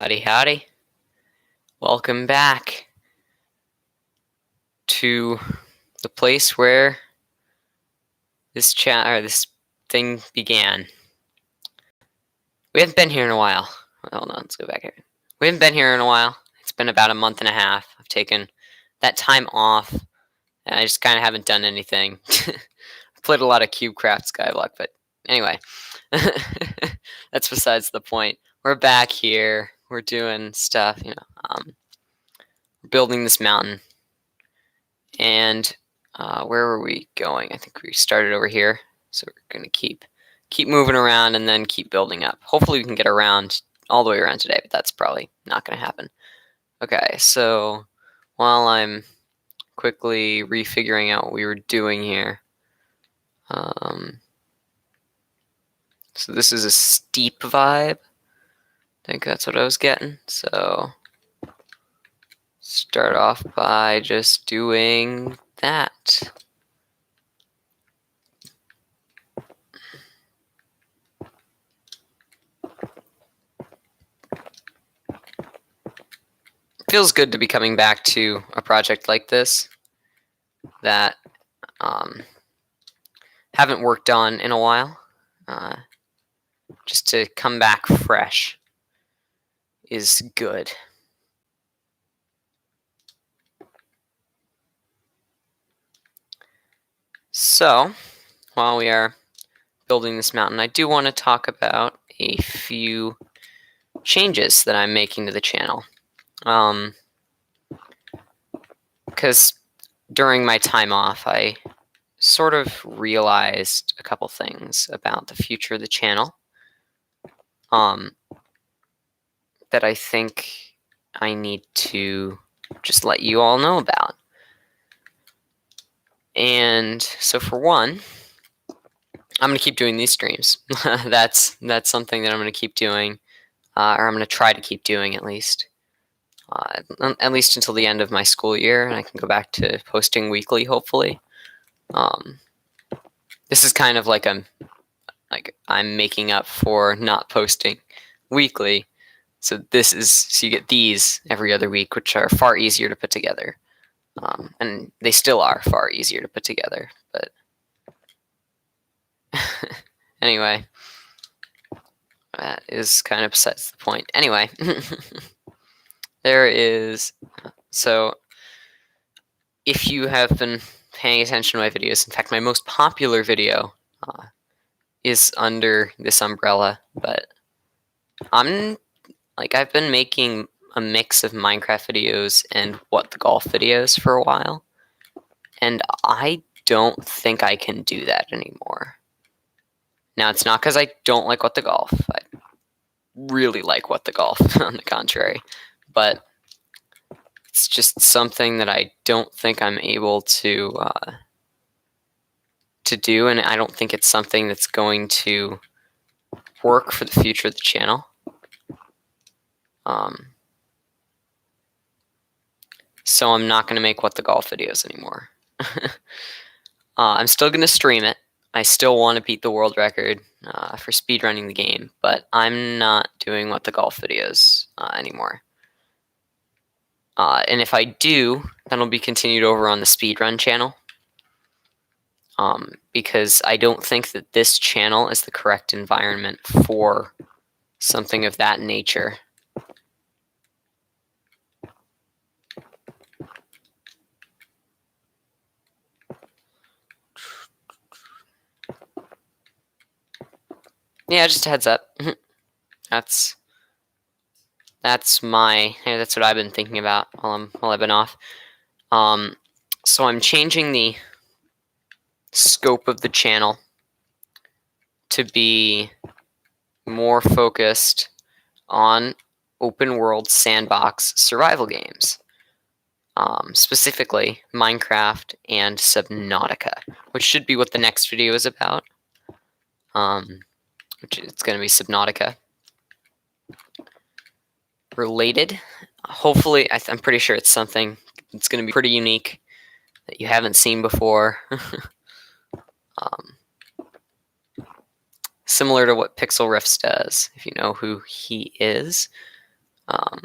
Howdy, howdy. Welcome back to the place where this thing began. We haven't been here in a while. Hold on, let's go back here. We haven't been here in a while. It's been about a month and a half. I've taken that time off, and I just kind of haven't done anything. I've played a lot of CubeCraft Skyblock, but anyway, that's besides the point. We're back here. We're doing stuff, building this mountain. And where were we going? I think we started over here. So we're going to keep moving around and then keep building up. Hopefully we can get around all the way around today, but that's probably not going to happen. Okay, so while I'm quickly refiguring out what we were doing here. So this is a steep vibe. I think that's what I was getting. So start off by just doing that. Feels good to be coming back to a project like this that haven't worked on in a while. Just to come back fresh is good. So, while we are building this mountain, I do want to talk about a few changes that I'm making to the channel. Because during my time off, I sort of realized a couple things about the future of the channel that I think I need to just let you all know about. And so for one, I'm going to keep doing these streams. That's something that I'm going to keep doing, or I'm going to try to keep doing at least until the end of my school year, and I can go back to posting weekly, hopefully. This is kind of like I'm making up for not posting weekly. So you get these every other week, which are far easier to put together. And they still are far easier to put together, but anyway, that is kind of besides the point. Anyway, so if you have been paying attention to my videos, in fact, my most popular video is under this umbrella, but I've been making a mix of Minecraft videos and What the Golf videos for a while, and I don't think I can do that anymore. Now, it's not because I don't like What the Golf. I really like What the Golf, on the contrary, but it's just something that I don't think I'm able to do, and I don't think it's something that's going to work for the future of the channel. So I'm not going to make What the Golf videos anymore. I'm still going to stream it. I still want to beat the world record for speedrunning the game, but I'm not doing What the Golf videos anymore. And if I do, that'll be continued over on the speedrun channel. Because I don't think that this channel is the correct environment for something of that nature. Yeah, just a heads up. That's what I've been thinking about while I've been off. So I'm changing the scope of the channel to be more focused on open world sandbox survival games. Specifically Minecraft and Subnautica, which should be what the next video is about. Which it's going to be Subnautica related. Hopefully, I'm pretty sure it's something that's going to be pretty unique that you haven't seen before. Similar to what Pixel Riffs does, if you know who he is. I'll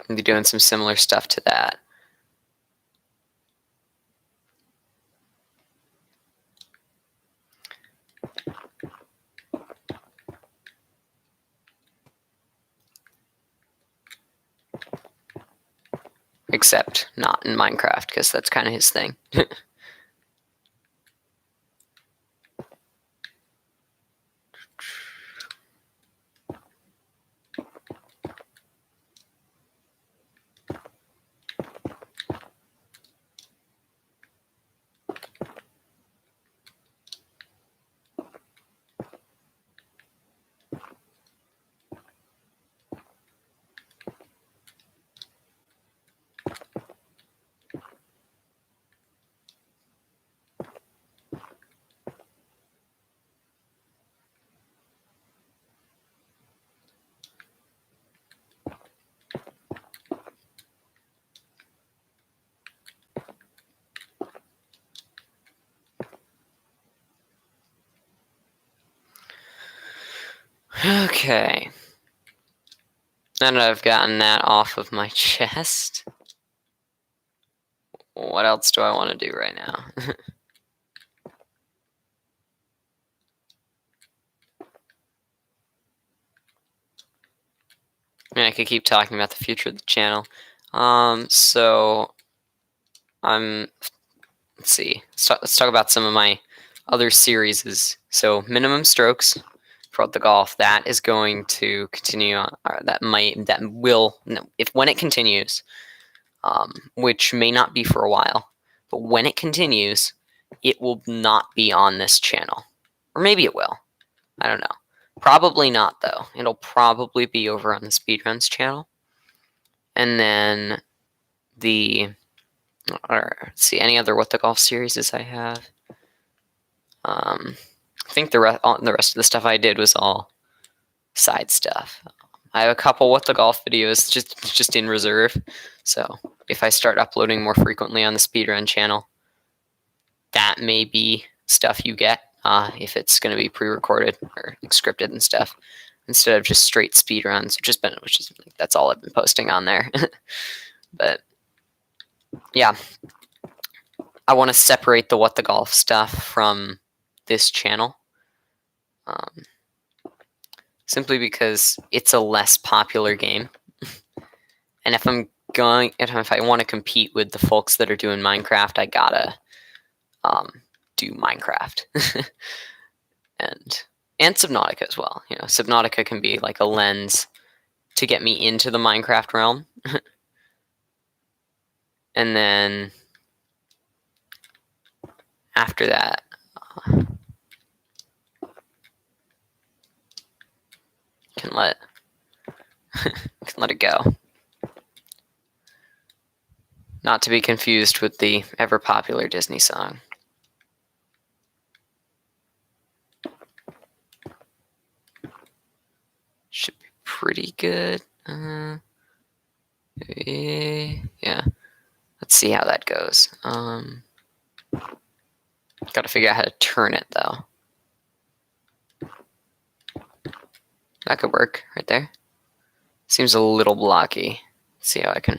be doing some similar stuff to that. Except not in Minecraft, because that's kind of his thing. Okay. Now that I've gotten that off of my chest, what else do I want to do right now? I mean, I could keep talking about the future of the channel. So let's see. Let's talk about some of my other series. So minimum strokes for the golf, that is going to continue on, when it continues, which may not be for a while, but when it continues, it will not be on this channel. Or maybe it will. I don't know. Probably not, though. It'll probably be over on the Speedruns channel. And then let's see, any other What the Golf series I have? I think the rest of the stuff I did was all side stuff. I have a couple What the Golf videos just in reserve, so if I start uploading more frequently on the Speedrun channel, that may be stuff you get if it's going to be pre-recorded or scripted and stuff, instead of just straight speedruns, that's all I've been posting on there. But yeah, I want to separate the What the Golf stuff from this channel, simply because it's a less popular game, and if I want to compete with the folks that are doing Minecraft, I gotta do Minecraft. and Subnautica as well. You know, Subnautica can be like a lens to get me into the Minecraft realm. And then after that, can let it go. Not to be confused with the ever popular Disney song. Should be pretty good. Yeah. Let's see how that goes. Got to figure out how to turn it, though. That could work right there. Seems a little blocky. Let's see how I can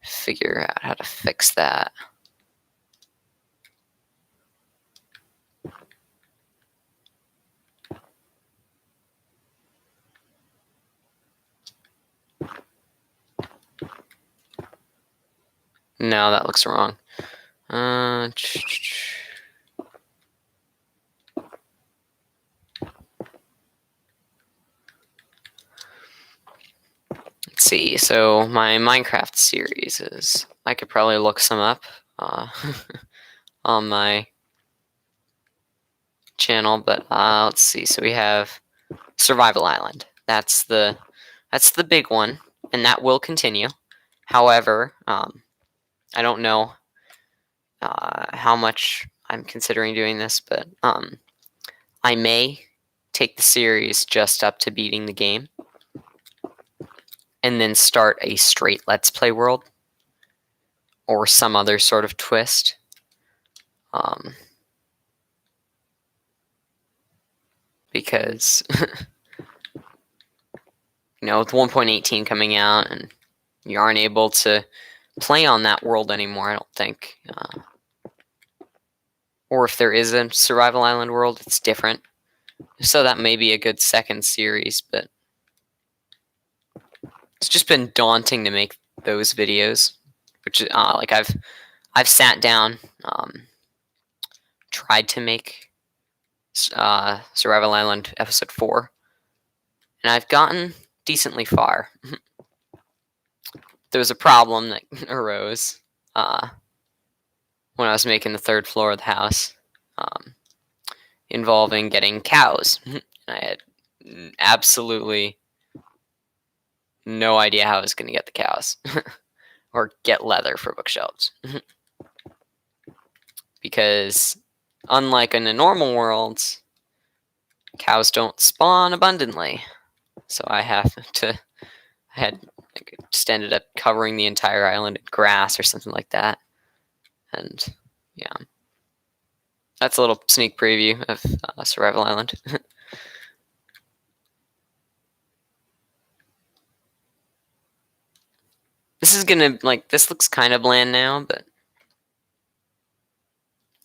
figure out how to fix that. No, that looks wrong. Let's see. So my Minecraft series is, I could probably look some up on my channel, but let's see. So we have Survival Island. That's the big one, and that will continue. However, I don't know how much I'm considering doing this, but I may take the series just up to beating the game, and then start a straight Let's Play world, or some other sort of twist. Because with 1.18 coming out, and you aren't able to play on that world anymore, I don't think. Or if there is a Survival Island world, it's different. So that may be a good second series, but it's just been daunting to make those videos. Which like I've sat down, tried to make Survival Island episode 4, and I've gotten decently far. There was a problem that arose when I was making the 3rd floor of the house, involving getting cows. I had absolutely no idea how I was going to get the cows or get leather for bookshelves. Because unlike in the normal worlds, cows don't spawn abundantly. So I just ended up covering the entire island in grass or something like that. And yeah, that's a little sneak preview of Survival Island. This looks kind of bland now, but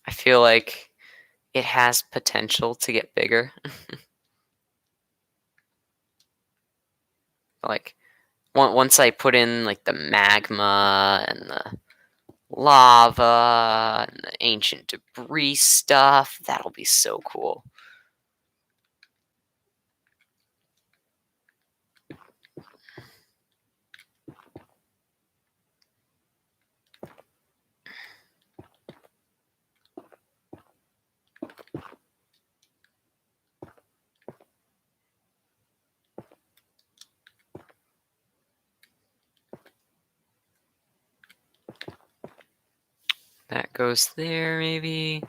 I feel like it has potential to get bigger. Like, once I put in like the magma and the lava and the ancient debris stuff, that'll be so cool. That goes there, maybe.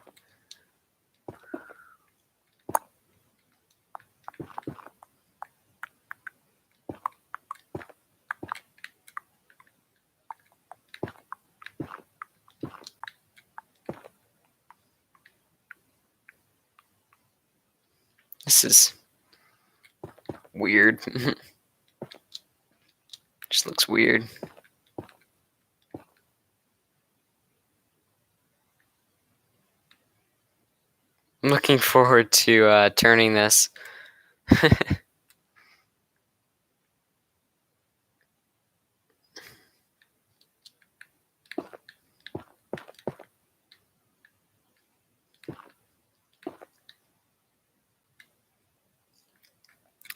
This is weird. Just looks weird. I'm looking forward to turning this.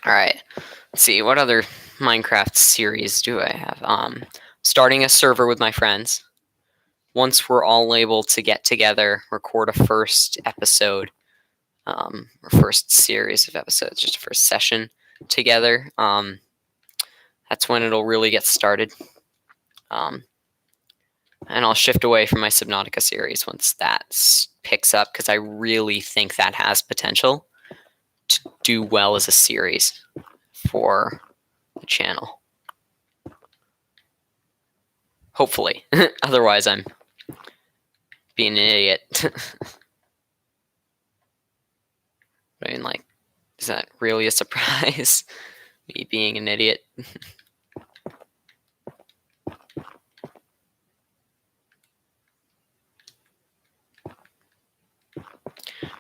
Alright, let's see, what other Minecraft series do I have? Starting a server with my friends. Once we're all able to get together, record a first episode, or first series of episodes, just a first session together. That's when it'll really get started. And I'll shift away from my Subnautica series once that picks up, because I really think that has potential to do well as a series for the channel. Hopefully. Otherwise, I'm being an idiot. I mean, like, is that really a surprise? Me being an idiot?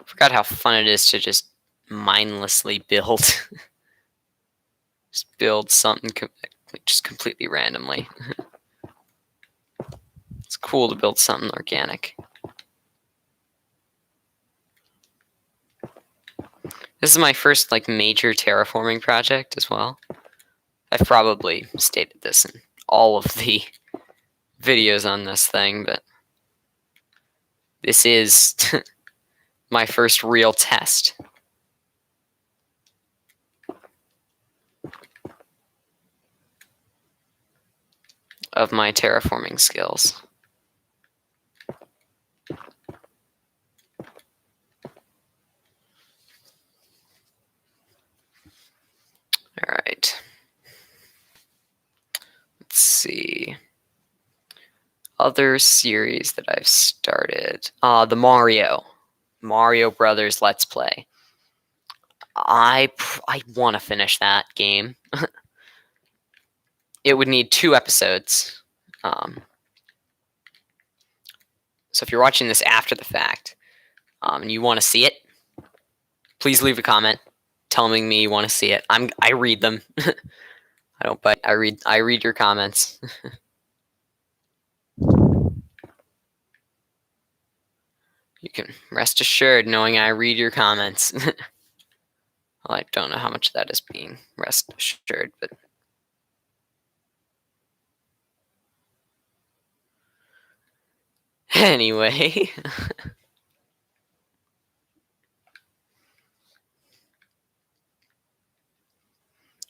Forgot how fun it is to just mindlessly build. Just build something just completely randomly. It's cool to build something organic. This is my first major terraforming project as well. I've probably stated this in all of the videos on this thing, but this is my first real test. Of my terraforming skills. Alright. Let's see. Other series that I've started. The Mario Brothers Let's Play. I want to finish that game. it would need 2 episodes. So if you're watching this after the fact, and you want to see it, please leave a comment telling me you want to see it. I read them. I don't bite. I read your comments. You can rest assured knowing I read your comments. Well, I don't know how much that is being rest assured, but anyway.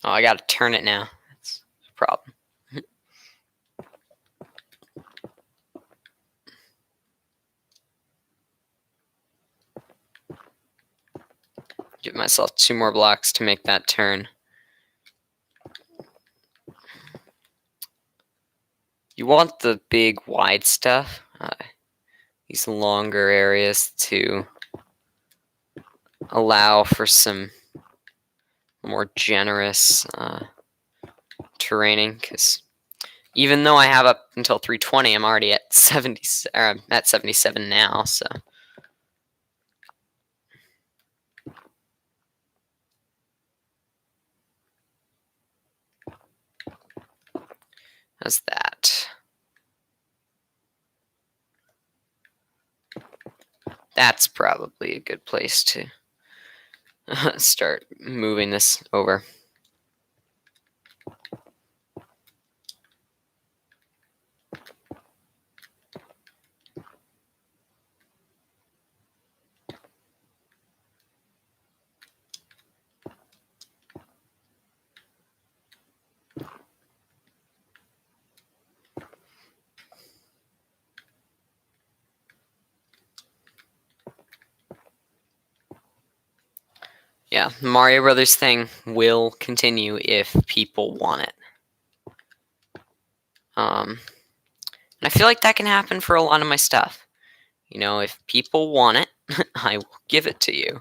Oh, I gotta turn it now. That's a problem. Give myself 2 more blocks to make that turn. You want the big wide stuff, these longer areas, to allow for some more generous terraining, because even though I have up until 320, I'm already at 70, or I'm at 77 now, so. How's that? That's probably a good place to start moving this over. Yeah, Mario Brothers thing will continue if people want it. And I feel like that can happen for a lot of my stuff. You know, if people want it, I will give it to you.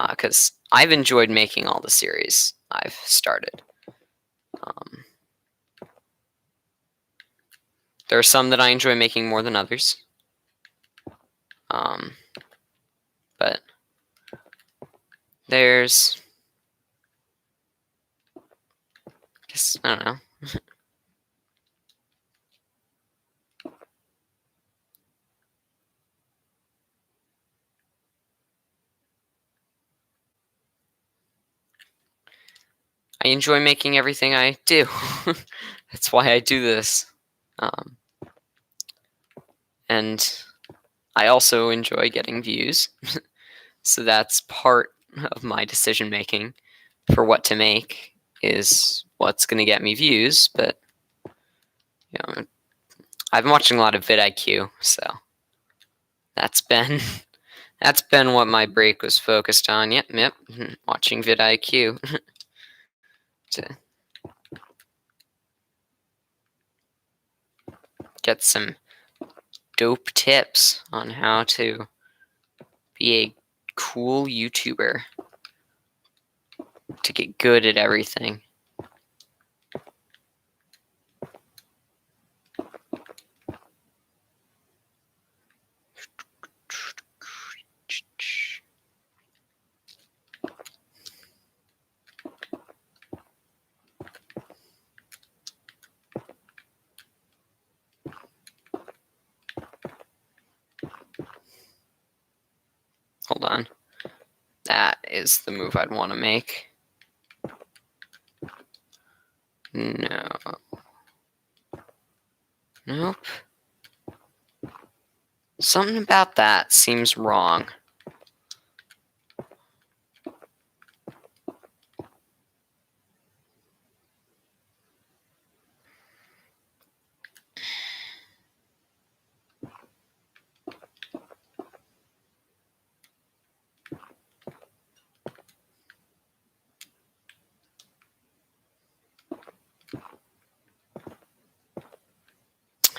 Because I've enjoyed making all the series I've started. There are some that I enjoy making more than others. But there's, I don't know. I enjoy making everything I do. That's why I do this. And I also enjoy getting views. So that's part of my decision making for what to make, is what's going to get me views. But you know, I've been watching a lot of vidIQ, so that's been what my break was focused on. Yep, watching vidIQ to get some dope tips on how to be a cool YouTuber, to get good at everything. Hold on. That is the move I'd want to make. No. Nope. Something about that seems wrong.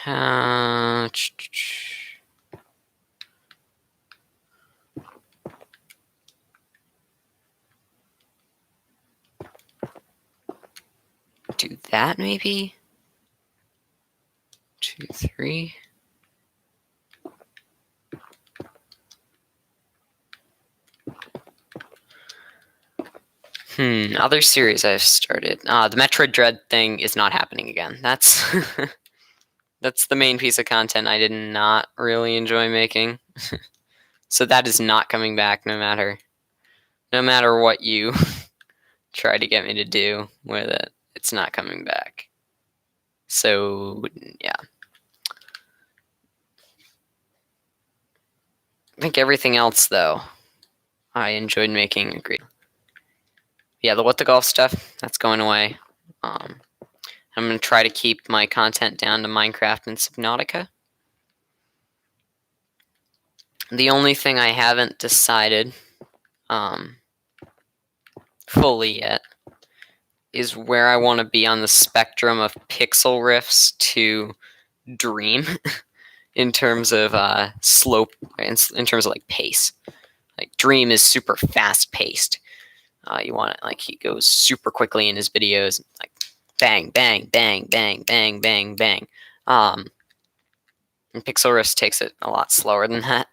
Uh, do that maybe. 2, 3. Other series I've started. The Metroid Dread thing is not happening again. That's that's the main piece of content I did not really enjoy making. So that is not coming back no matter what you try to get me to do with it. It's not coming back. So yeah. I think everything else though I enjoyed making. Agreed. Yeah, the What the Golf stuff, that's going away. I'm going to try to keep my content down to Minecraft and Subnautica. The only thing I haven't decided fully yet is where I want to be on the spectrum of pixel riffs to dream in terms of slope, in terms of like pace. Like Dream is super fast paced. You want it like he goes super quickly in his videos, like bang, bang, bang, bang, bang, bang, bang. And Pixel Riffs takes it a lot slower than that.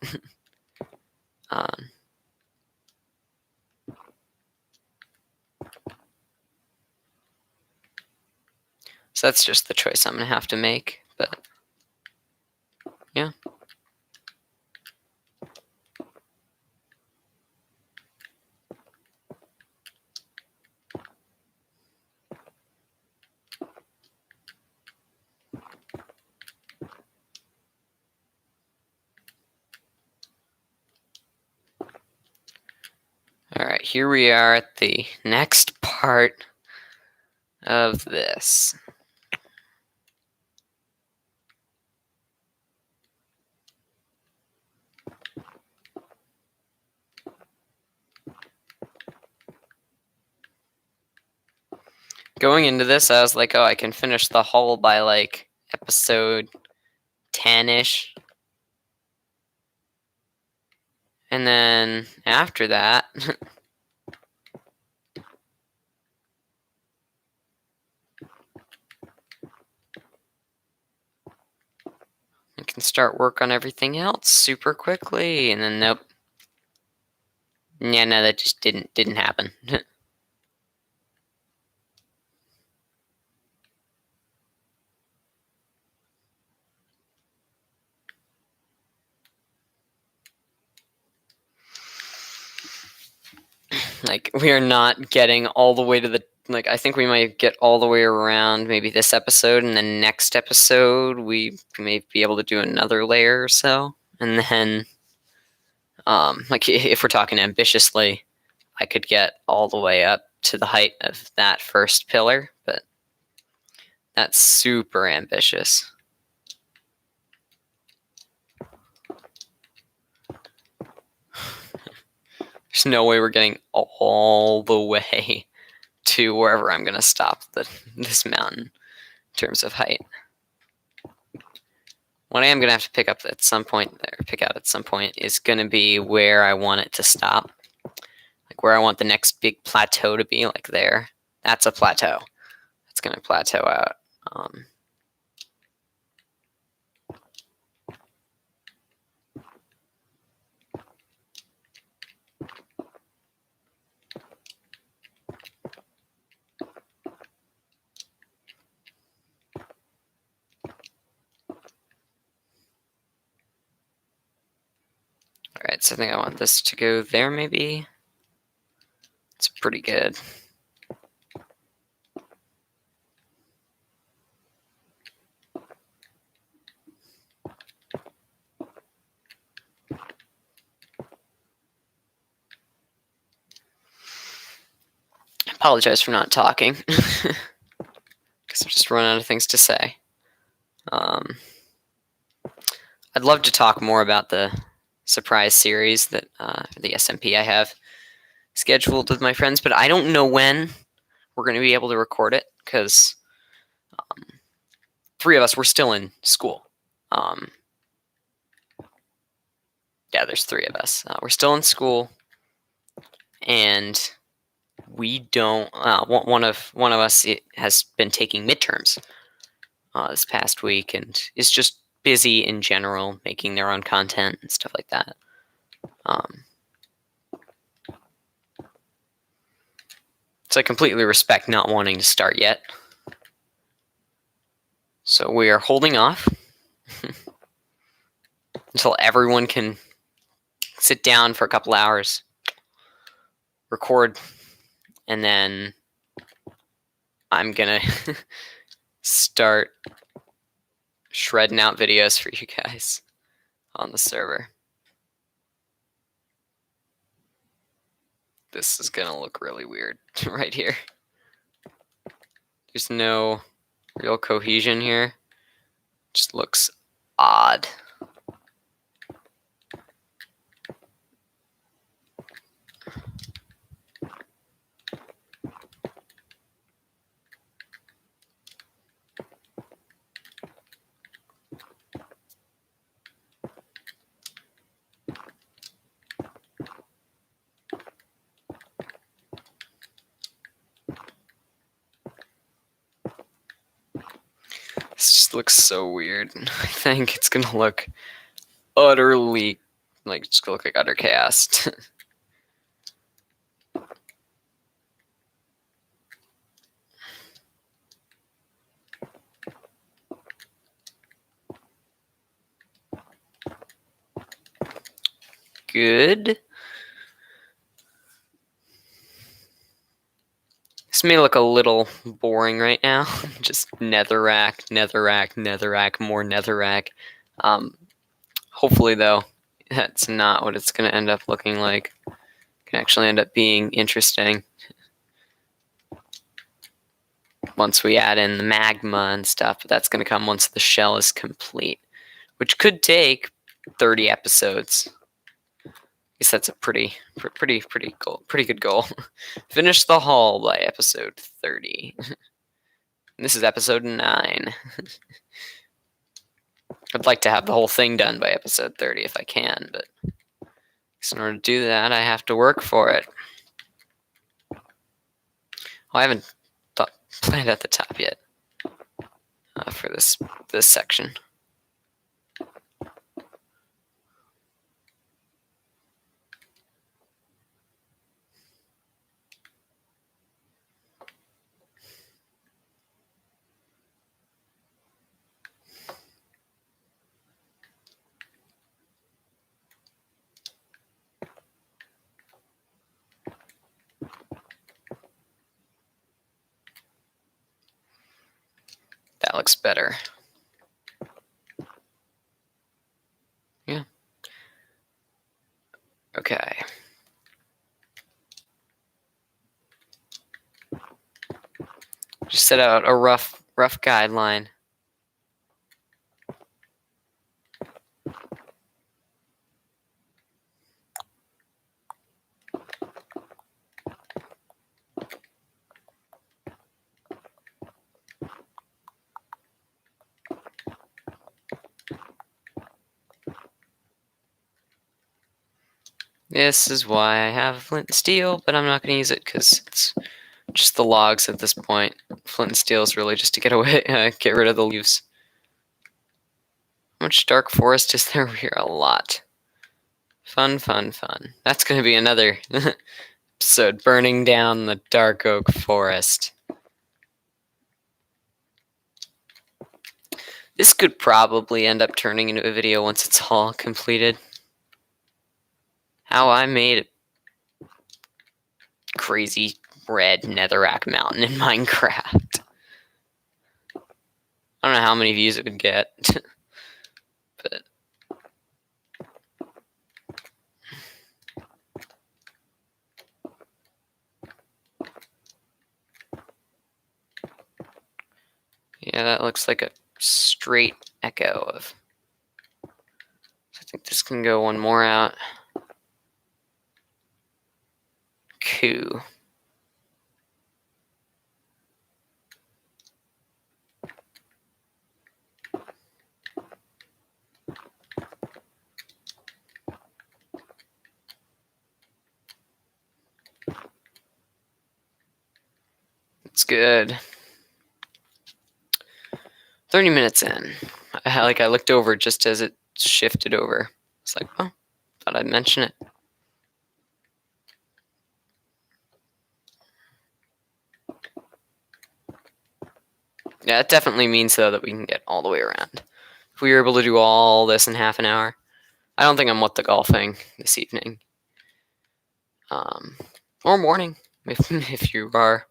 So that's just the choice I'm gonna have to make. But yeah. Alright, here we are at the next part of this. Going into this, I was like, oh, I can finish the hull by like episode 10-ish. And then after that, I can start work on everything else super quickly. And then nope. Yeah, no, that just didn't happen. Like, we are not getting all the way to the, like, I think we might get all the way around maybe this episode, and then next episode we may be able to do another layer or so. And then, like, if we're talking ambitiously, I could get all the way up to the height of that first pillar, but that's super ambitious. There's no way we're getting all the way to wherever I'm going to stop this mountain in terms of height. What I am going to have to pick up at some point, or pick out at some point, is going to be where I want it to stop. Like where I want the next big plateau to be, like there. That's a plateau. It's going to plateau out. Alright, so I think I want this to go there maybe. It's pretty good. I apologize for not talking. Because I've just run out of things to say. I'd love to talk more about the surprise series that the SMP I have scheduled with my friends, but I don't know when we're going to be able to record it because 3 of us, we're still in school. Yeah, there's 3 of us. We're still in school, and we don't. One of us has been taking midterms this past week, and is just busy in general, making their own content and stuff like that. So I completely respect not wanting to start yet. So we are holding off until everyone can sit down for a couple hours, record, and then I'm gonna start shredding out videos for you guys on the server. This is gonna look really weird right here. There's no real cohesion here. Just looks odd. This just looks so weird. I think it's gonna look utterly, it's gonna look like utter chaos. Good. This may look a little boring right now. Just netherrack, netherrack, netherrack, more netherrack. Hopefully, though, that's not what it's going to end up looking like. It can actually end up being interesting once we add in the magma and stuff, but that's going to come once the shell is complete, which could take 30 episodes. I guess that's a pretty good goal. Finish the haul by episode 30. This is episode 9. I'd like to have the whole thing done by episode 30 if I can, but in order to do that, I have to work for it. I haven't planned at the top yet for this section. That looks better. Yeah. Okay. Just set out a rough guideline. This is why I have flint and steel, but I'm not going to use it because it's just the logs at this point. Flint and steel is really just to get rid of the leaves. How much dark forest is there here? A lot. Fun. That's going to be another episode, burning down the dark oak forest. This could probably end up turning into a video once it's all completed. How I made a crazy red netherrack mountain in Minecraft. I don't know how many views it would get, but yeah, that looks like a straight echo of. I think this can go one more out. Cool. It's good. 30 minutes in. I looked over just as it shifted over. It's like, oh, thought I'd mention it. Yeah, it definitely means, though, that we can get all the way around. If we were able to do all this in half an hour, I don't think I'm what the golfing this evening. Or morning, if you are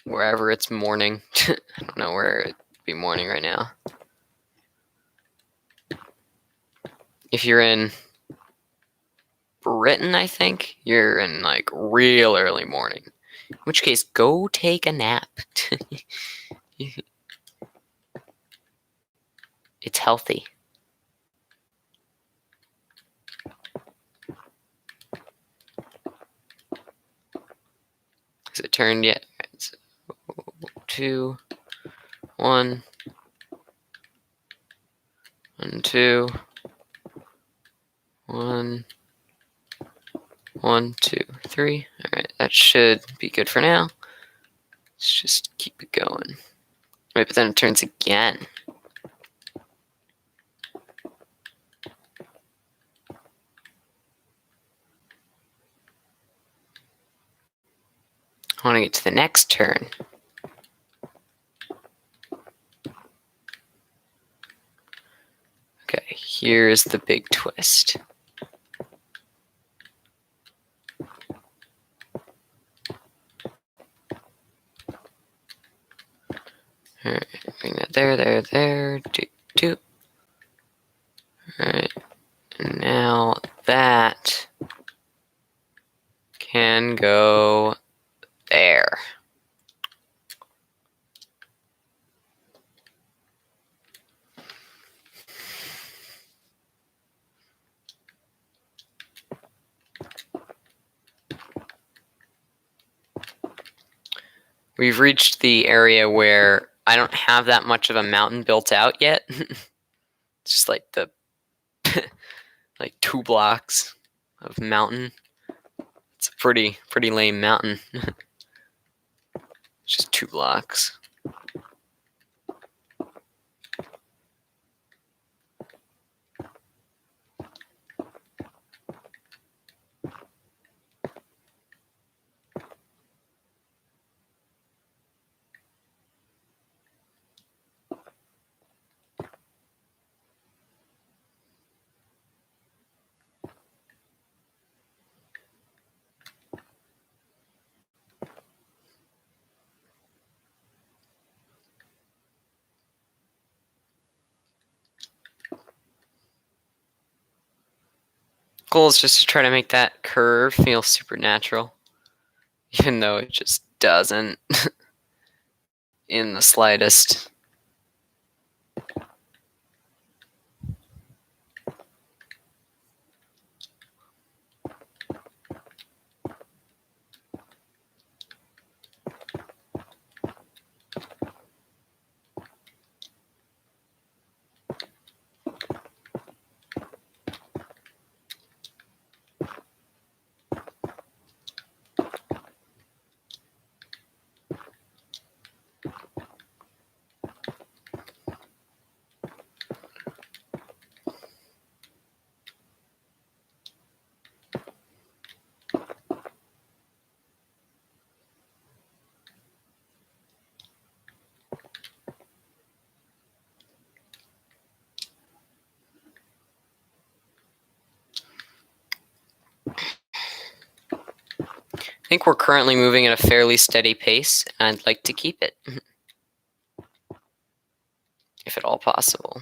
wherever it's morning. I don't know where it'd be morning right now. If you're in Britain, I think, you're in like real early morning. In which case, go take a nap. It's healthy. Has it turned yet? It's 2, 1, 1, 2, 1, 1, 2, 3. All right, that should be good for now. Let's just keep it going. Wait, but then it turns again. I want to get to the next turn. Okay, here's the big twist. All right, bring that there, do. All right, and now that can go there. We've reached the area where I don't have that much of a mountain built out yet. It's just like the like 2 blocks of mountain. It's a pretty lame mountain. It's just 2 blocks. Goal is just to try to make that curve feel supernatural, even though it just doesn't in the slightest. I think we're currently moving at a fairly steady pace, and I'd like to keep it, if at all possible.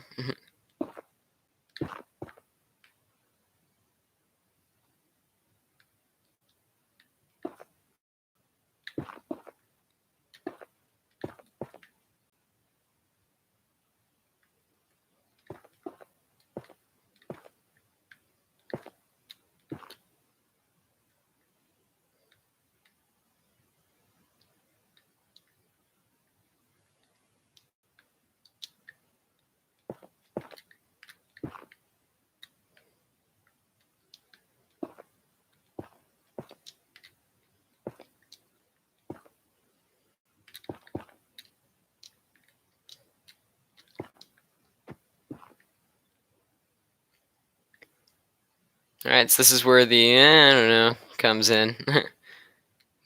Alright, so this is where the, I don't know, comes in.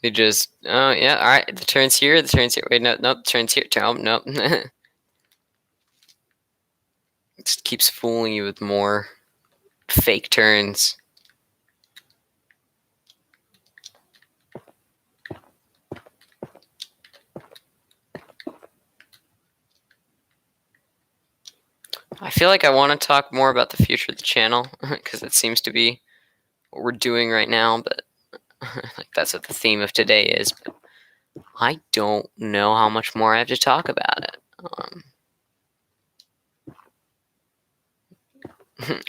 They just, oh yeah, alright, the turn's here, the turn's here. Wait, no, nope, the turn's here. Oh, nope. Just keeps fooling you with more fake turns. I feel like I want to talk more about the future of the channel, because it seems to be what we're doing right now, but like that's what the theme of today is. But I don't know how much more I have to talk about it.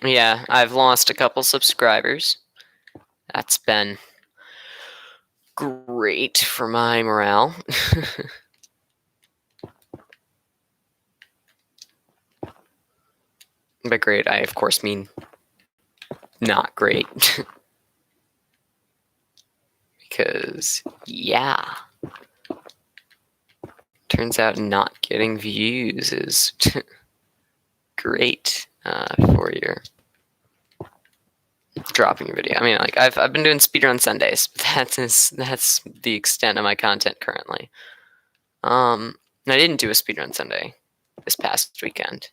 Yeah, I've lost a couple subscribers. That's been great for my morale. By great, I of course mean not great. Because, yeah. Turns out not getting views is great for your dropping your video. I mean, like I've been doing speedrun Sundays, but that's the extent of my content currently. I didn't do a speedrun Sunday this past weekend.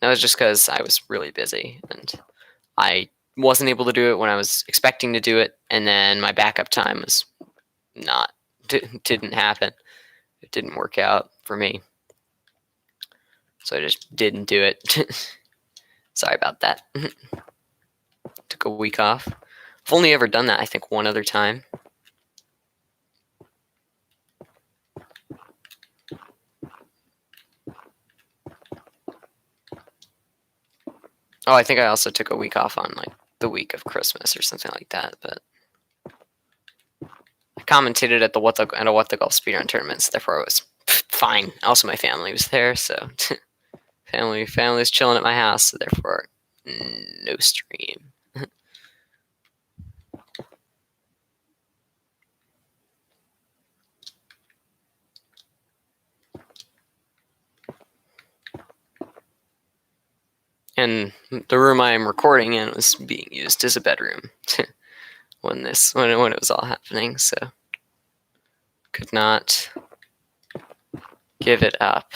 That was just because I was really busy and I wasn't able to do it when I was expecting to do it, and then my backup time was didn't happen. It didn't work out for me, so I just didn't do it. Sorry about that. Took a week off. I've only ever done that, I think, one other time. Oh, I think I also took a week off on like the week of Christmas or something like that. But I commentated at a What the Golf speedrun tournament, so therefore it was fine. Also, my family was there, so family was chilling at my house, so therefore no stream. And the room I am recording in was being used as a bedroom when it was all happening, so could not give it up.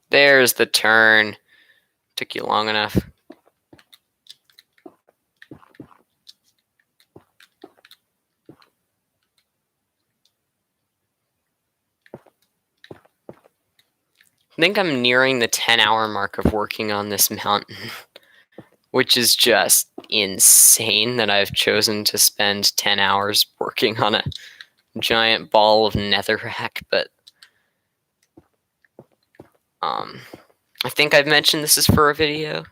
There's the turn. Took you long enough. I think I'm nearing the 10-hour mark of working on this mountain, which is just insane that I've chosen to spend 10 hours working on a giant ball of netherrack, but I think I've mentioned this is for a video.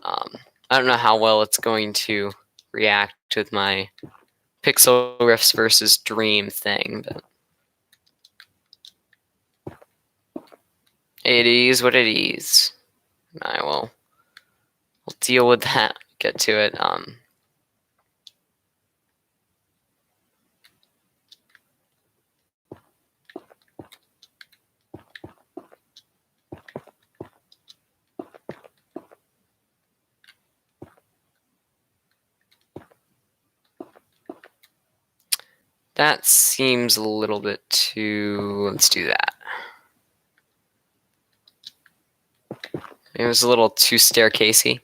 I don't know how well it's going to react with my Pixel Riffs versus Dream thing, but it is what it is. I'll deal with that. Get to it. That seems a little bit too... Let's do that. It was a little too staircasey.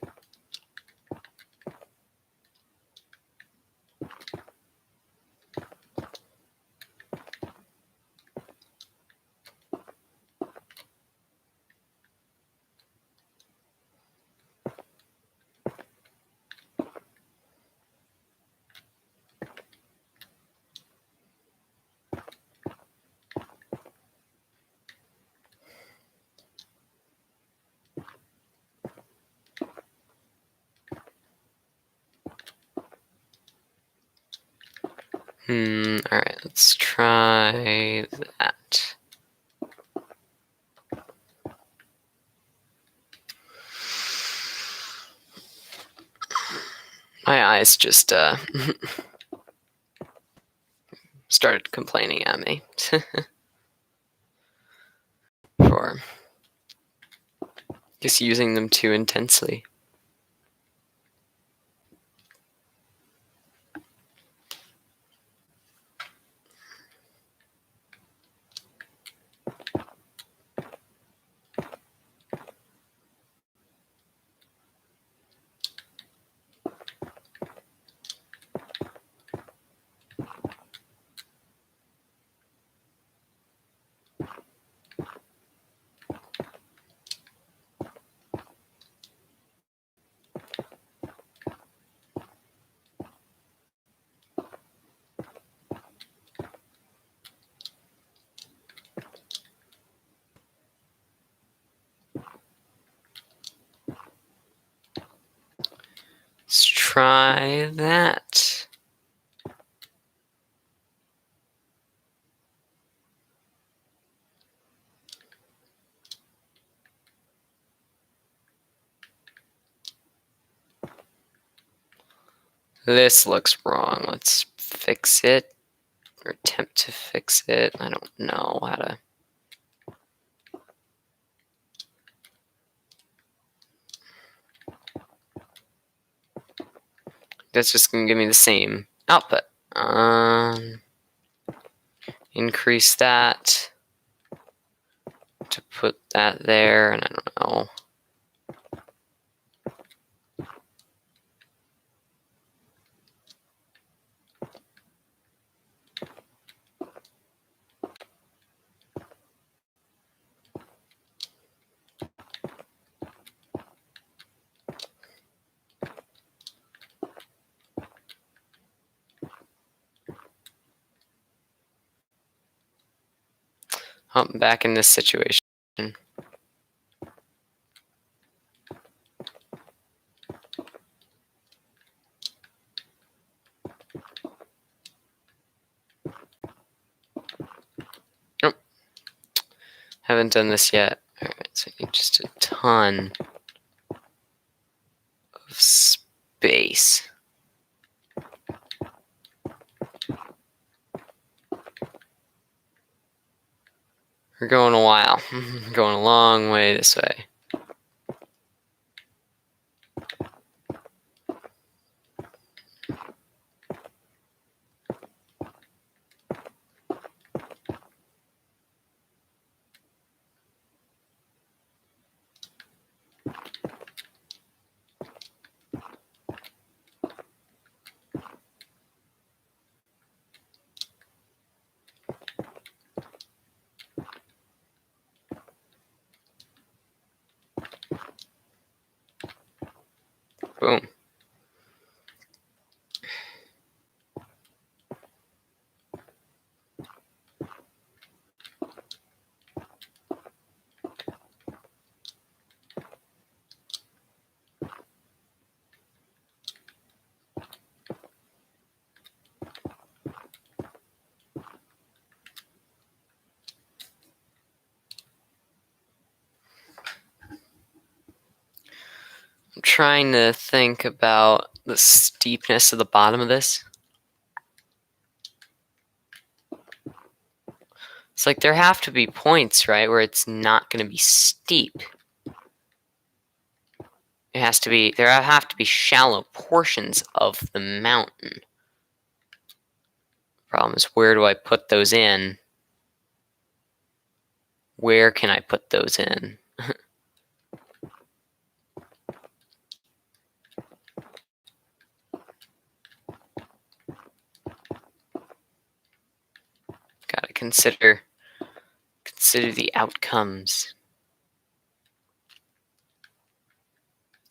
Alright, let's try that. guys just started complaining at me for just using them too intensely. Let's try that. This looks wrong. Let's fix it, or attempt to fix it. I don't know how to. That's just gonna give me the same output. Increase that to put that there, and I don't know. Oh, I'm back in this situation. Nope. Haven't done this yet. Alright, so I need just a ton of space. We're going a while. Going a long way this way. Boom. I'm trying to think about the steepness of the bottom of this. It's like there have to be points, right, where it's not going to be steep. It has to be, there have to be shallow portions of the mountain. Problem is, where do I put those in? Where can I put those in? Gotta consider the outcomes.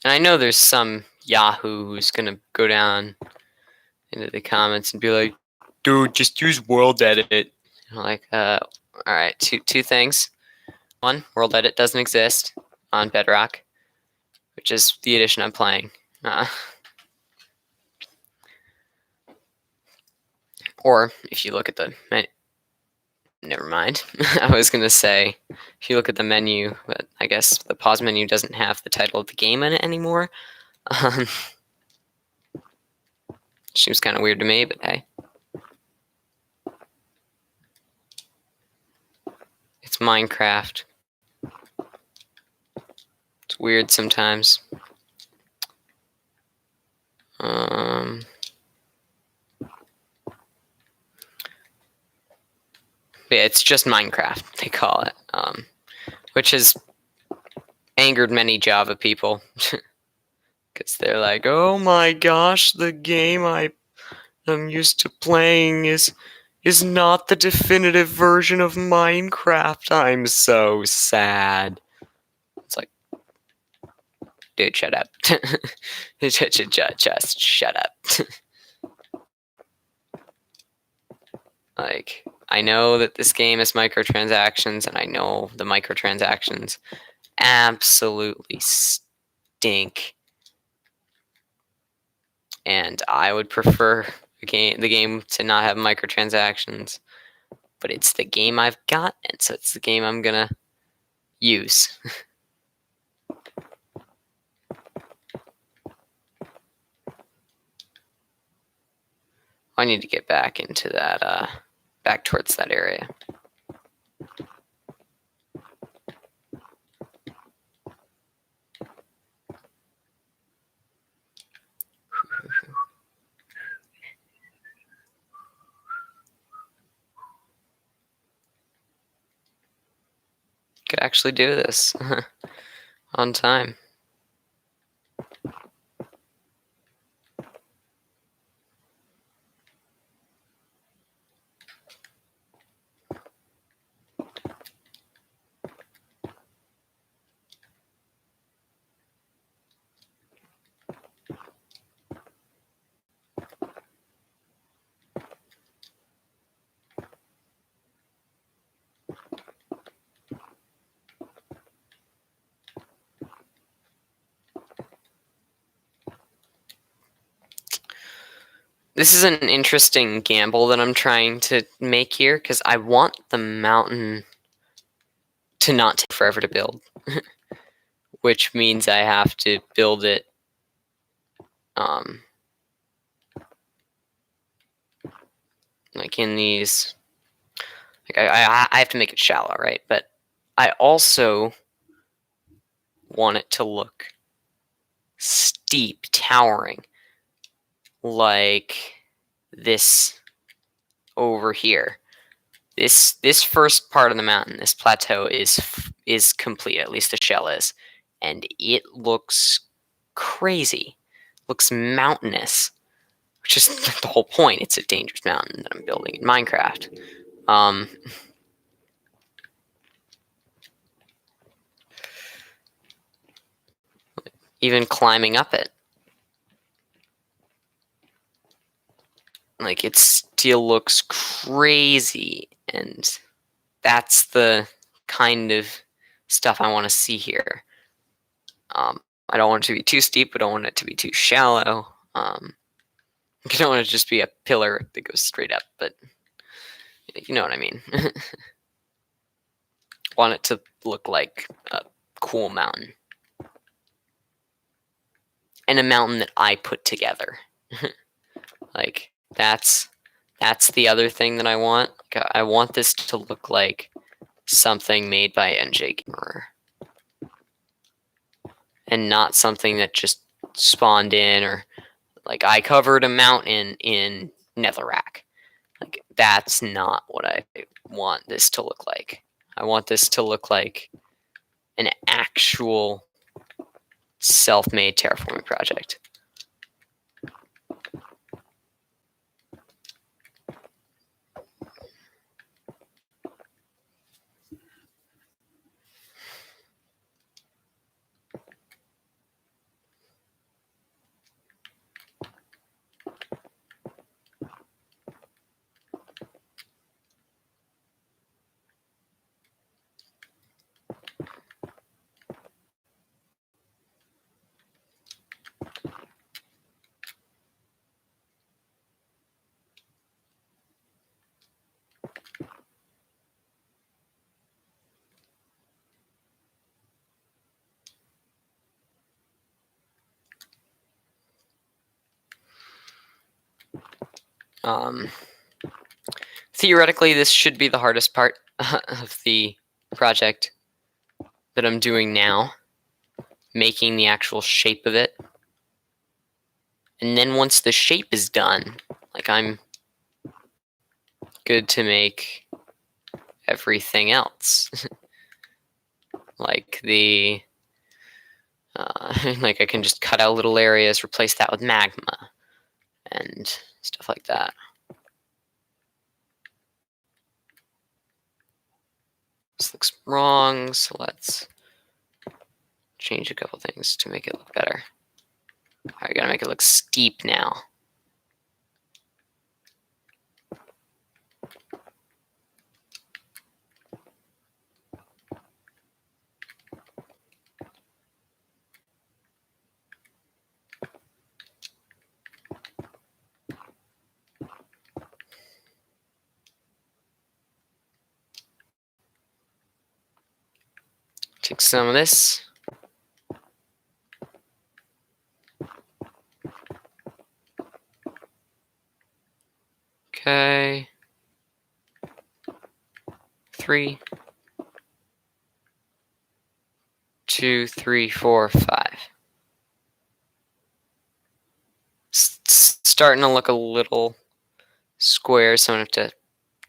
And I know there's some Yahoo who's gonna go down into the comments and be like, dude, just use world edit. Like, alright, two things. One, world edit doesn't exist on Bedrock, which is the edition I'm playing. Or if you look at the menu, never mind. I was gonna say, if you look at the menu, but I guess the pause menu doesn't have the title of the game in it anymore. Seems kind of weird to me, but hey. It's Minecraft. It's weird sometimes. Yeah, it's just Minecraft, they call it, which has angered many Java people. Because they're like, oh my gosh, the game I'm used to playing is not the definitive version of Minecraft. I'm so sad. It's like, dude, shut up. Just shut up. Like, I know that this game is microtransactions, and I know the microtransactions absolutely stink. And I would prefer the game to not have microtransactions. But it's the game I've got, and so it's the game I'm gonna use. I need to get back into that, back towards that area. Could actually do this on time. This is an interesting gamble that I'm trying to make here, because I want the mountain to not take forever to build. Which means I have to build it like in these, like I have to make it shallow, right? But I also want it to look steep, towering, like this over here. This first part of the mountain, this plateau is complete, at least the shell is, and it looks crazy, looks mountainous, which is the whole point. It's a dangerous mountain that I'm building in Minecraft. Even climbing up it, like, it still looks crazy, and that's the kind of stuff I want to see here. I don't want it to be too steep, but I don't want it to be too shallow. I don't want it to just be a pillar that goes straight up, but you know what I mean. Want it to look like a cool mountain. And a mountain that I put together. Like, that's the other thing that I want. Like, I want this to look like something made by NJ Gamer. And not something that just spawned in, or like I covered a mountain in Netherrack. Like, that's not what I want this to look like. I want this to look like an actual self-made terraforming project. Theoretically, this should be the hardest part of the project that I'm doing now, making the actual shape of it. And then once the shape is done, like, I'm good to make everything else. Like like, I can just cut out little areas, replace that with magma, and stuff like that. This looks wrong, so let's change a couple things to make it look better. I gotta make it look steep now. Take some of this. Okay. 3, 2, 3, 4, 5. Starting to look a little square, so I'm gonna have to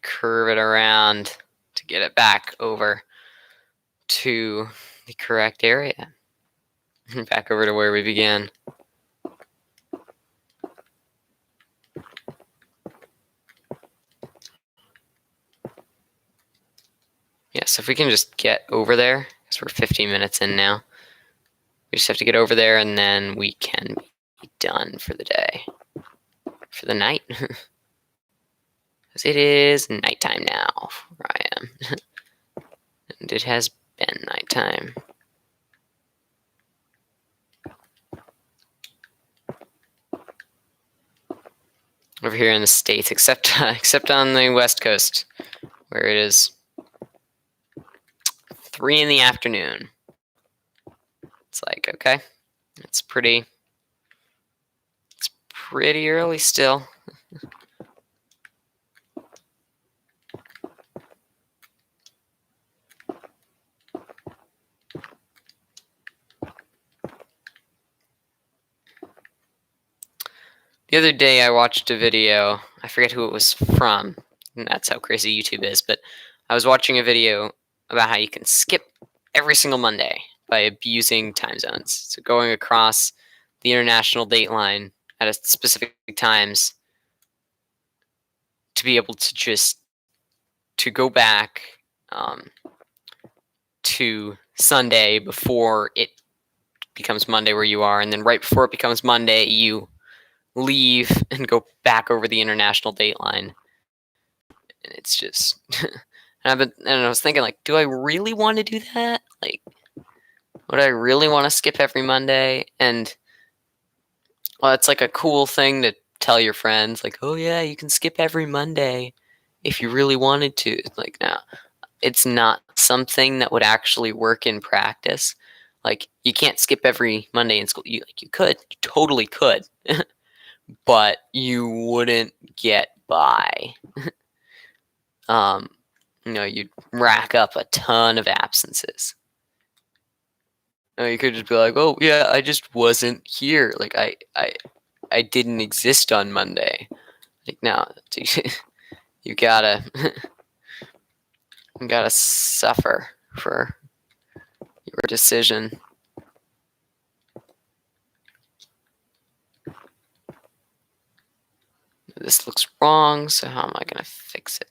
curve it around to get it back over to the correct area. Back over to where we began. Yeah, so if we can just get over there, because we're 15 minutes in now, we just have to get over there and then we can be done for the day. For the night. Because it is nighttime now, where I am. And it has been nighttime. Over here in the States, except on the West Coast, where it is 3 in the afternoon. It's like, okay, it's pretty early still. The other day I watched a video, I forget who it was from, and that's how crazy YouTube is, but I was watching a video about how you can skip every single Monday by abusing time zones. So going across the international date line at a specific times to be able to just to go back to Sunday before it becomes Monday where you are, and then right before it becomes Monday, you leave and go back over the international date line. And it's just and I was thinking, like, do I really want to do that? Like, would I really want to skip every Monday? And well, it's like a cool thing to tell your friends, like, oh yeah, you can skip every Monday if you really wanted to. It's like, no, it's not something that would actually work in practice. Like, you can't skip every Monday in school. You could, you totally could, but you wouldn't get by. You'd rack up a ton of absences. You could just be like, oh yeah, I just wasn't here. Like, I didn't exist on Monday. Like, no, you gotta suffer for your decision. This looks wrong, so how am I gonna fix it?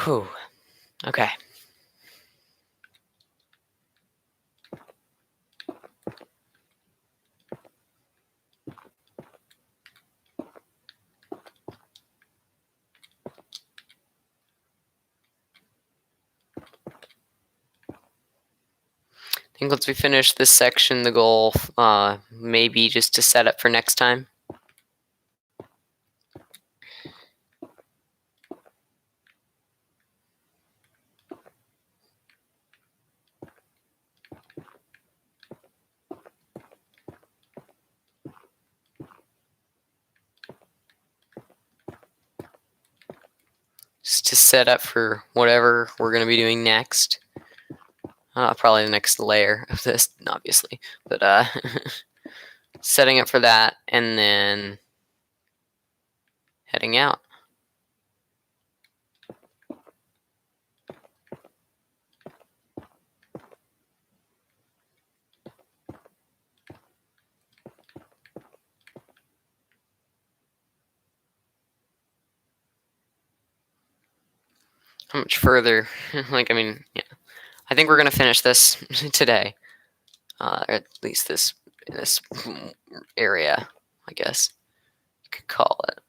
Whew. Okay. think once we finish this section, the goal maybe just to set up for next time. Just to set up for whatever we're going to be doing next. Probably the next layer of this, obviously. But setting up for that and then heading out. How much further? Like, I mean, yeah. I think we're going to finish this today. Or at least this area, I guess you could call it.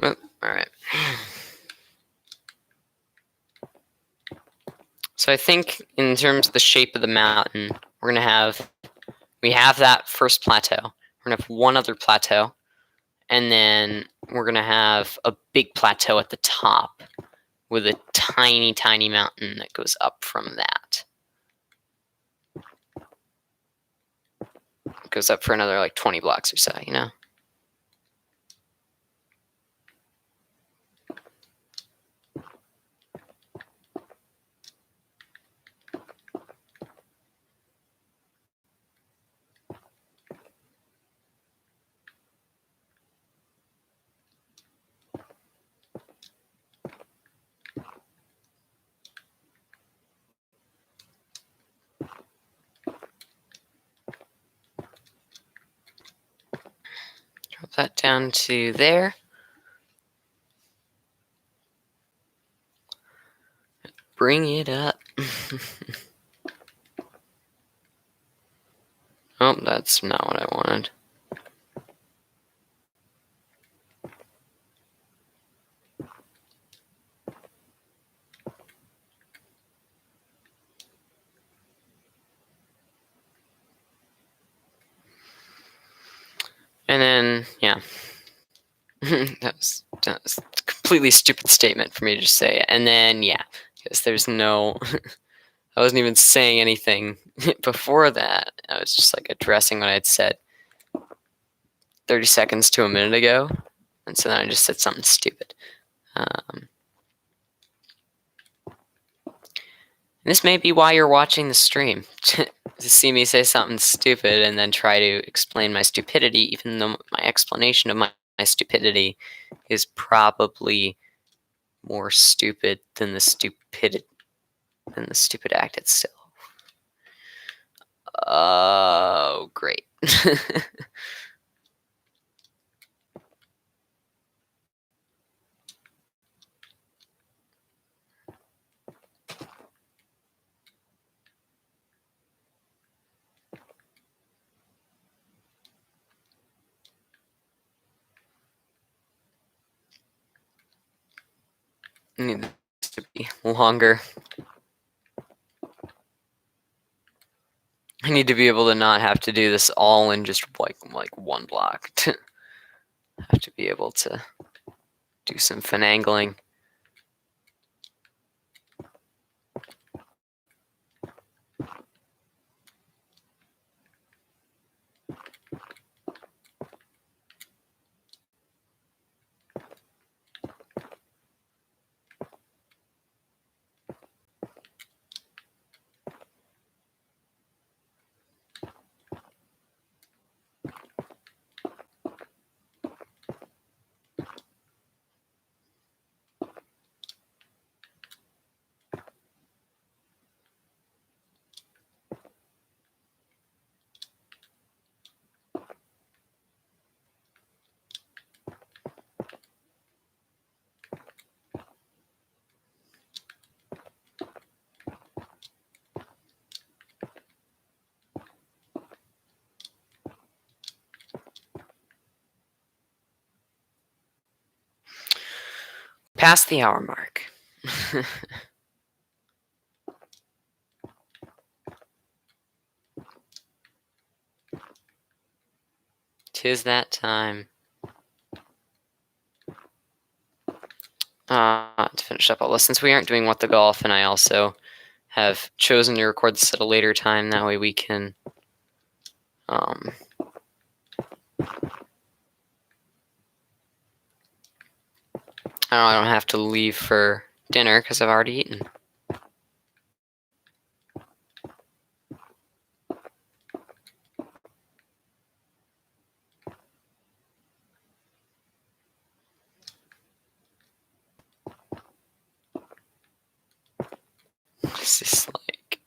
Oh, all right. So I think in terms of the shape of the mountain, we have that first plateau. We're gonna have one other plateau, and then we're gonna have a big plateau at the top with a tiny, tiny mountain that goes up from that. It goes up for another like 20 blocks or so, you know? Drop that down to there. Bring it up. Oh, that's not what I wanted. And then, yeah. that was a completely stupid statement for me to just say. And then, yeah, because there's no... I wasn't even saying anything before that. I was just like addressing what I had said 30 seconds to a minute ago. And so then I just said something stupid. This may be why you're watching the stream, to see me say something stupid and then try to explain my stupidity, even though my explanation of my stupidity is probably more stupid than the stupid act itself. Oh, great. I need this to be longer. I need to be able to not have to do this all in just like one block. Have to be able to do some finagling. Past the hour mark. 'Tis that time. To finish up all this, since we aren't doing What the Golf, and I also have chosen to record this at a later time, that way we can I don't have to leave for dinner because I've already eaten. This is like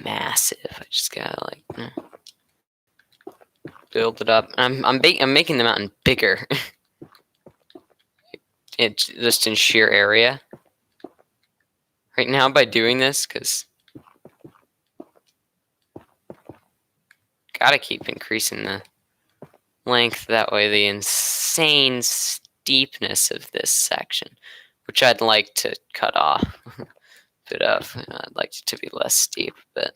massive. I just gotta like build it up. I'm making the mountain bigger. It's just in sheer area right now by doing this, because gotta keep increasing the length. That way, the insane steepness of this section, which I'd like to cut off a bit of. I'd like it to be less steep, but.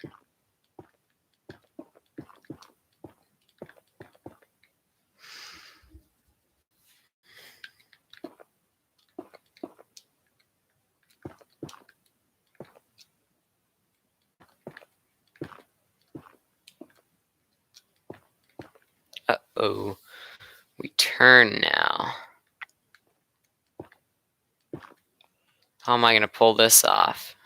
Uh-oh. We turn now. How am I going to pull this off?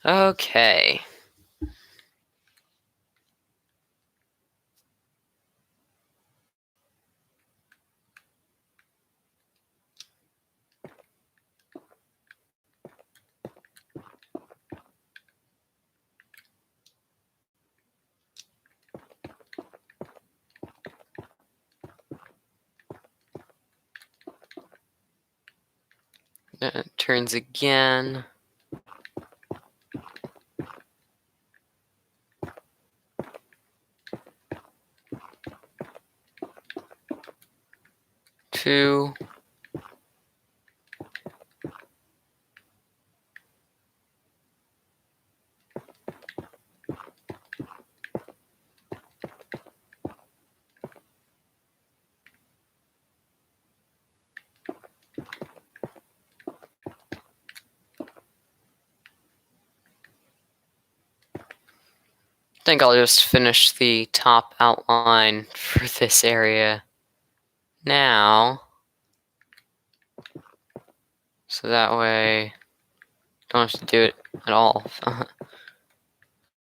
Okay. It turns again. Two. I think I'll just finish the top outline for this area now. So that way, don't have to do it at all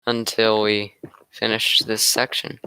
until we finish this section.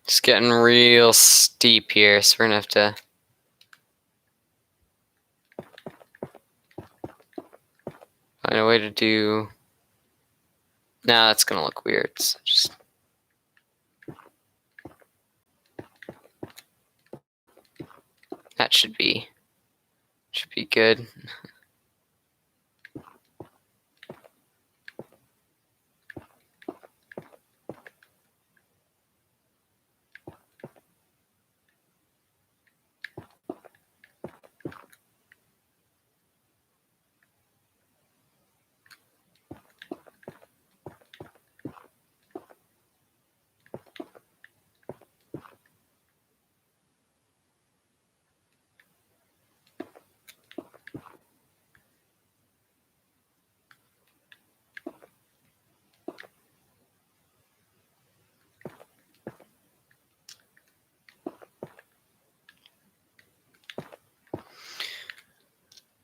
It's getting real steep here, so we're gonna have to find a way to do. Now that's gonna look weird. So just that should be good.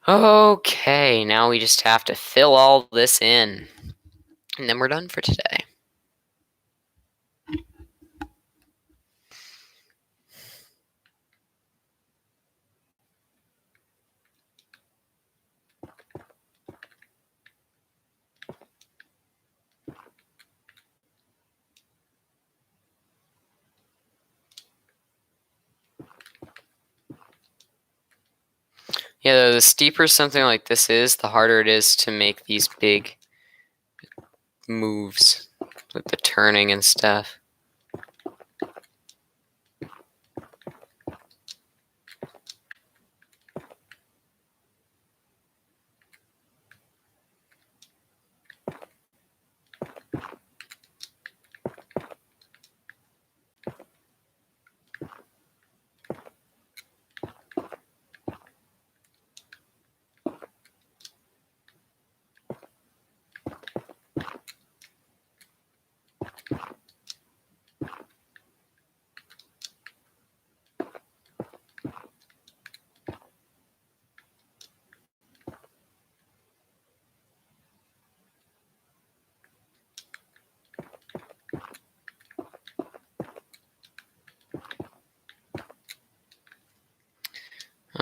Okay, now we just have to fill all this in, and then we're done for today. Yeah, the steeper something like this is, the harder it is to make these big moves with the turning and stuff.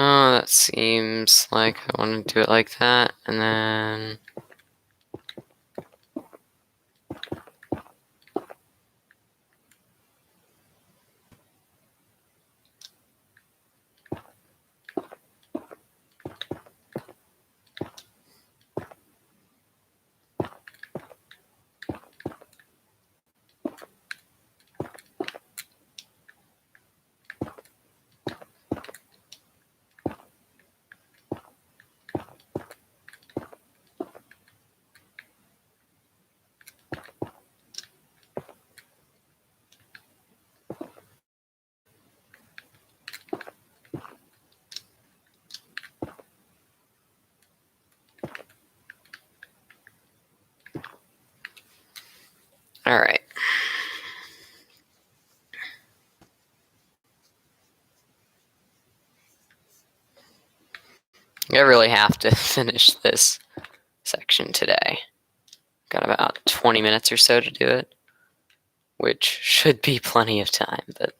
Oh, that seems like I want to do it like that, and then... Alright. I really have to finish this section today. Got about 20 minutes or so to do it, which should be plenty of time, but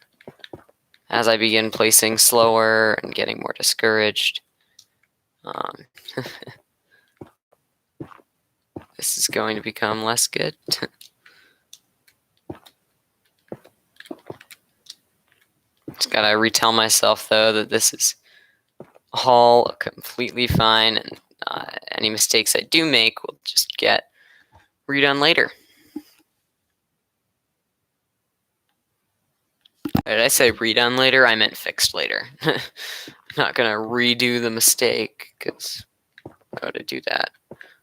as I begin placing slower and getting more discouraged, this is going to become less good. Just gotta retell myself, though, that this is all completely fine, and any mistakes I do make will just get redone later. Did I say redone later? I meant fixed later. I'm not gonna redo the mistake, because why would I do that?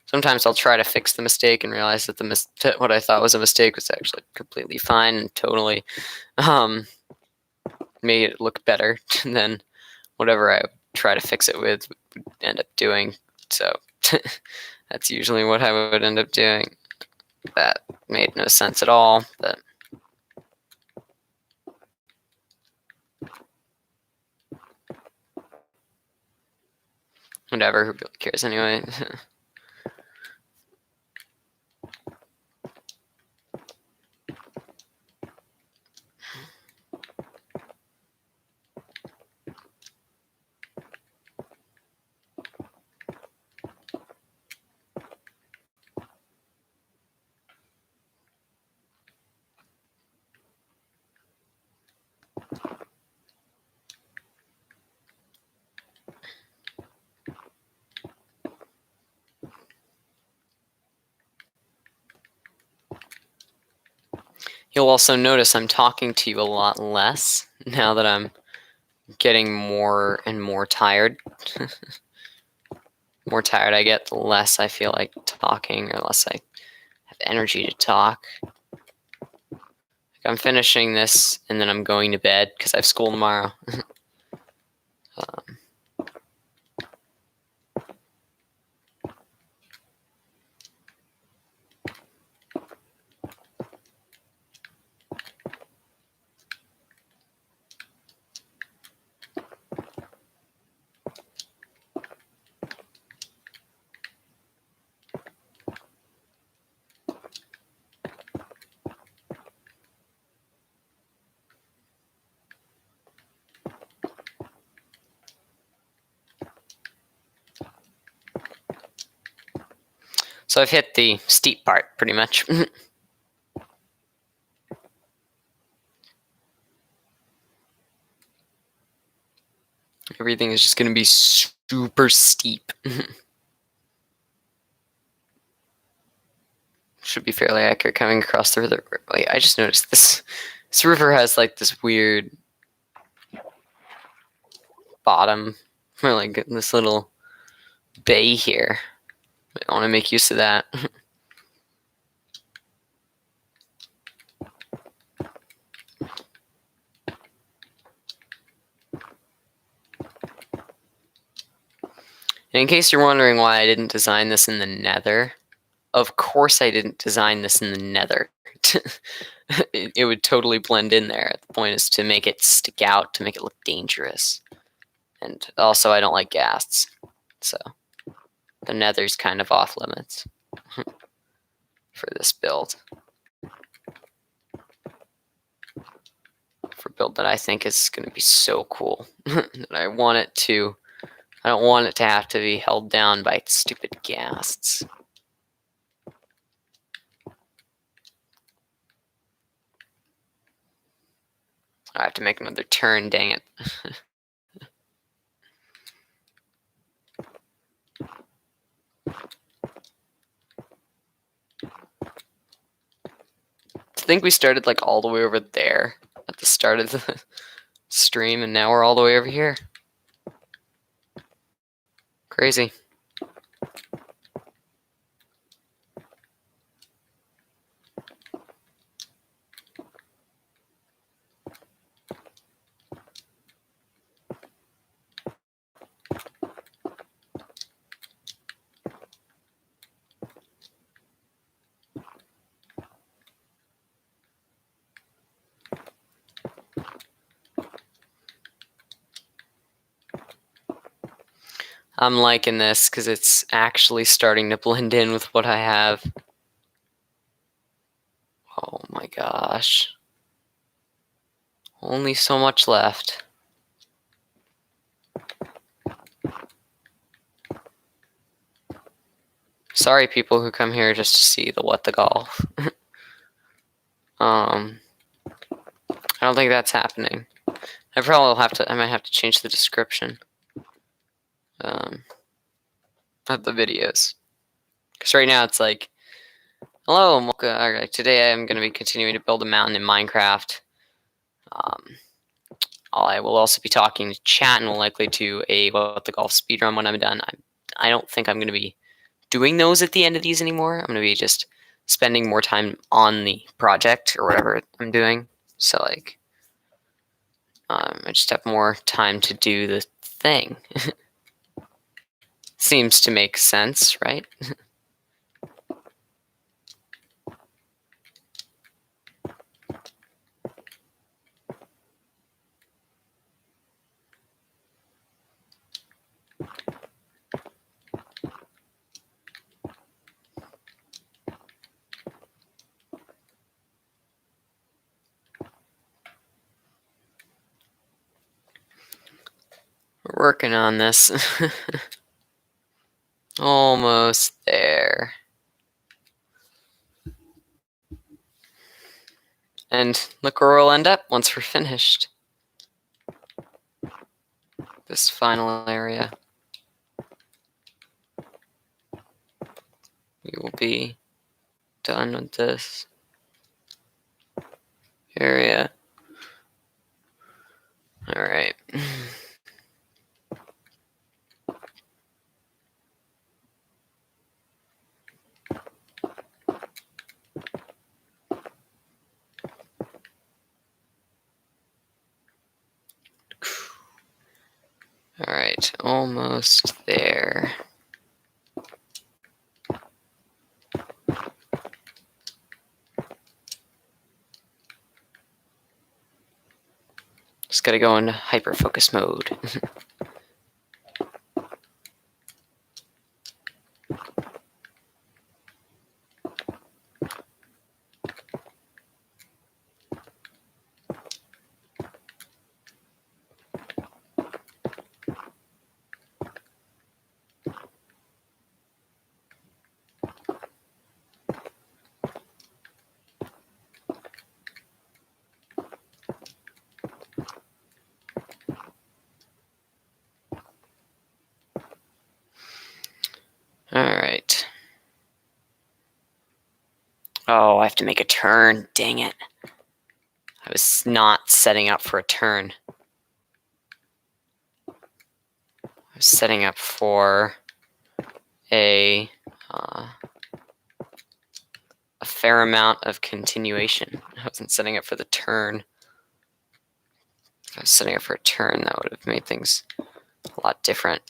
Sometimes I'll try to fix the mistake and realize that what I thought was a mistake was actually completely fine and totally made it look better than whatever I try to fix it with would end up doing. So that's usually what I would end up doing. That made no sense at all, but whatever, who really cares anyway? You'll also notice I'm talking to you a lot less now that I'm getting more and more tired. The more tired I get, the less I feel like talking, or less I have energy to talk. I'm finishing this, and then I'm going to bed because I have school tomorrow. So I've hit the steep part, pretty much. Everything is just going to be super steep. Should be fairly accurate coming across the river. Wait, I just noticed this. This river has like this weird bottom, or like this little bay here. I want to make use of that. And in case you're wondering why I didn't design this in the nether, of course I didn't design this in the nether. It would totally blend in there. The point is to make it stick out, to make it look dangerous. And also I don't like ghasts, so the nether's kind of off limits for this build. For a build that I think is going to be so cool. That I don't want it to have to be held down by stupid ghasts. I have to make another turn, dang it. I think we started like all the way over there at the start of the stream, and now we're all the way over here. Crazy. I'm liking this because it's actually starting to blend in with what I have. Oh my gosh. Only so much left. Sorry, people who come here just to see the what the golf. I don't think that's happening. I might have to change the description of the videos. Because right now it's like, hello, Mocha. Today I'm going to be continuing to build a mountain in Minecraft. I will also be talking to chat and will likely do a what the golf speedrun when I'm done. I don't think I'm going to be doing those at the end of these anymore. I'm going to be just spending more time on the project or whatever I'm doing. So like, I just have more time to do the thing. Seems to make sense, right? We're working on this. Almost there. And look where we'll end up once we're finished. This final area. We will be done with this area. Alright. Alright, almost there. Just gotta go into hyper focus mode. have to make a turn. Dang it. I was not setting up for a turn. I was setting up for a fair amount of continuation. I wasn't setting up for the turn. If I was setting up for a turn, that would have made things a lot different.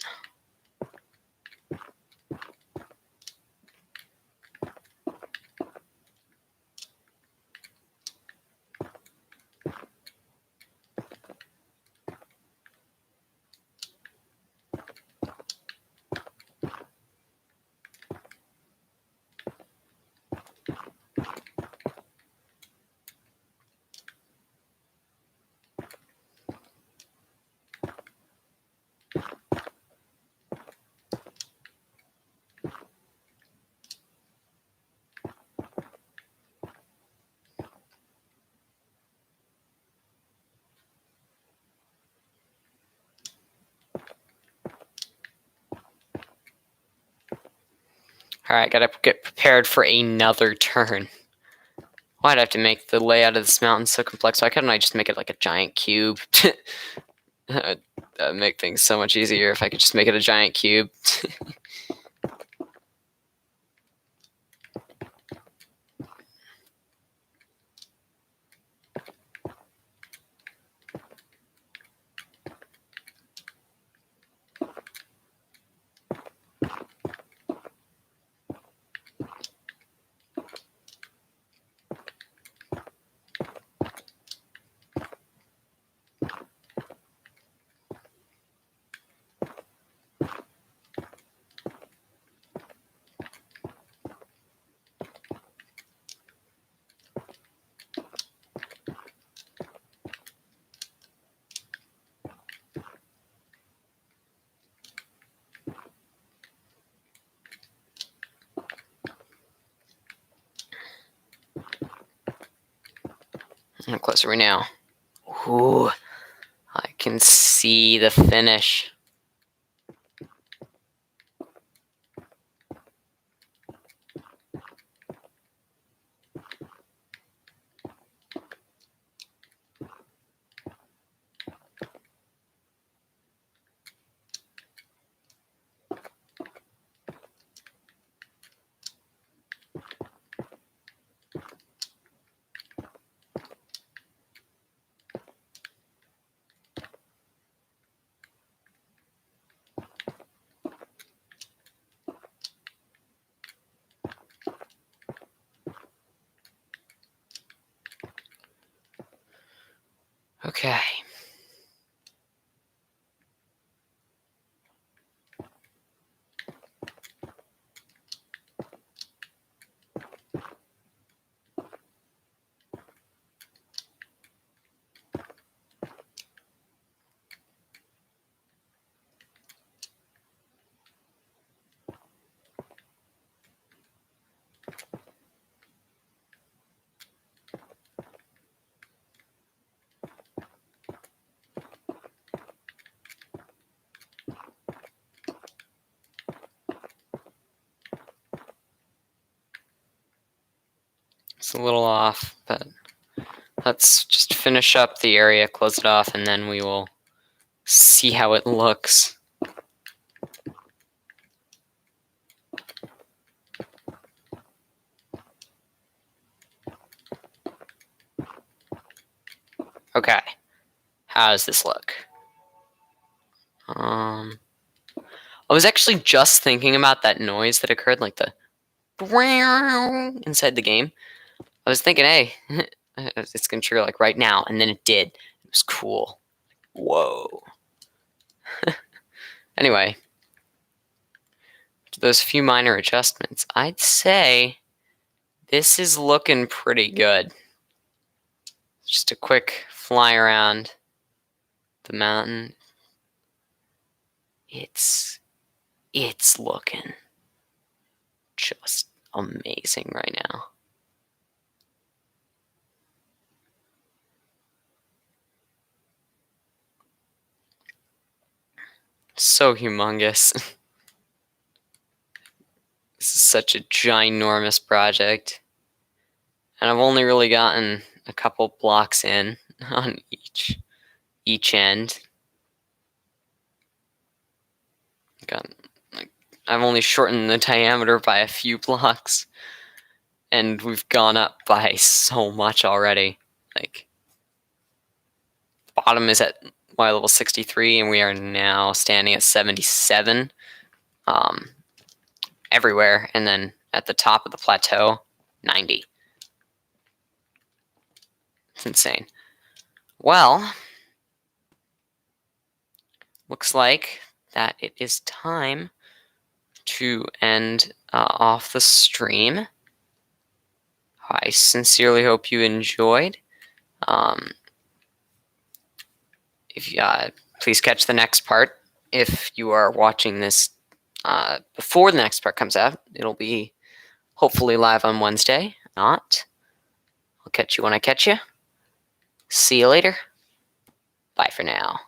Alright, gotta get prepared for another turn. Why'd I have to make the layout of this mountain so complex? Why couldn't I just make it like a giant cube? That'd make things so much easier if I could just make it a giant cube. How close are we now? Ooh, I can see the finish. Okay. It's a little off, but let's just finish up the area, close it off, and then we will see how it looks. Okay, how does this look? I was actually just thinking about that noise that occurred, like the inside the game. I was thinking, hey, it's gonna trigger like right now, and then it did. It was cool. Whoa. Anyway, to those few minor adjustments, I'd say this is looking pretty good. Just a quick fly around the mountain. It's looking just amazing right now. So humongous. This is such a ginormous project. And I've only really gotten a couple blocks in on each end. I've only shortened the diameter by a few blocks, and we've gone up by so much already. Like, bottom is at Y level 63, and we are now standing at 77 everywhere, and then at the top of the plateau, 90. It's insane. Well, looks like that it is time to end off the stream. I sincerely hope you enjoyed. If you, please catch the next part. If you are watching this before the next part comes out, it'll be hopefully live on Wednesday. If not, I'll catch you when I catch you. See you later. Bye for now.